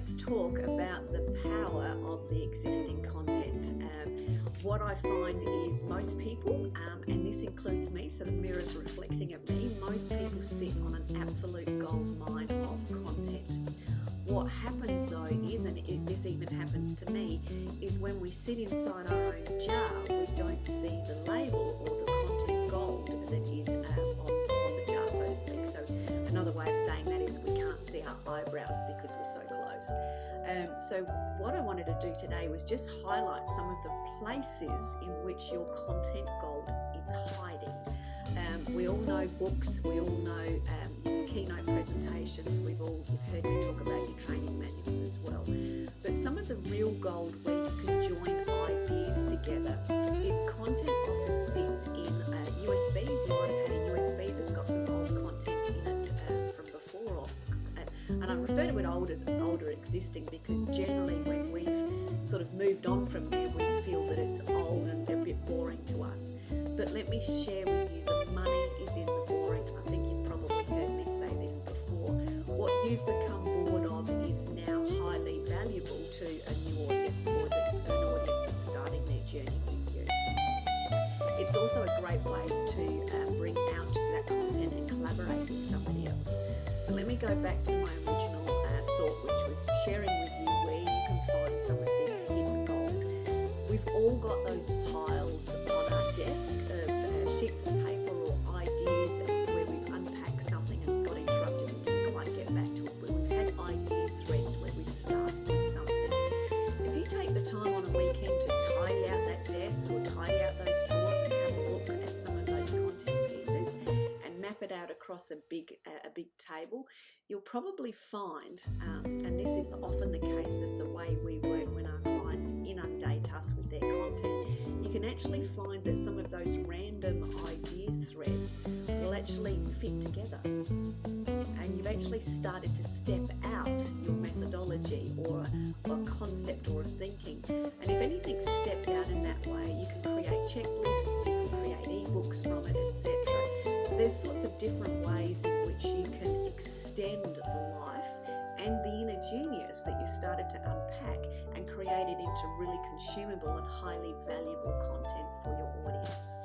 let's talk about the power of the existing content. What I find is most people, and this includes me, so the mirror's reflecting at me, most people sit on an absolute gold mine of content. What happens though is, and this even happens to me, is when we sit inside our own jar, we don't see the label or the content gold that is on the jar, so to speak. So another way of saying that is we can't see our eyebrows because we're so close. So what I wanted to do today was just highlight some of the places in which your content gold is hiding. We all know books, we all know keynote presentations, you've heard me talk about your training manuals as well. But some of the real gold where you can join ideas together is content often sits in USBs. You might have had a USB that's got some old content in it from before, and I refer to it older existing because generally when we've sort of moved on from there, we feel that it's old and a bit boring to us. But let me share with you, the money is in the boring. I think you've probably heard me say this before. What you've become bored of is now highly valuable to a new audience or an audience that's starting their journey with you. It's also a great way to bring out that content and collaborate with somebody else. But let me go back to my original thought, which was sharing with you where you can find some of this hidden gold. We've all got those piles on our desk of sheets of paper or ideas where we've unpacked something and got interrupted and didn't quite get back to it, where we've had idea threads where we've started with something. If you take the time on a weekend to tidy out that desk or tidy out those drawers and have a look at some of those content pieces and map it out across a big table, you'll probably find, and this is often the case of the way we work when our clients inundate us with their content, you can actually find that some of those random idea threads will actually fit together. And you've actually started to step out your methodology or a concept or a thinking. And if anything's stepped out in that way, you can create checklists, you can create ebooks from it, etc. So there's sorts of different ways in which you can extend the life and the inner genius that you started to unpack and create it into really consumable and highly valuable content for your audience.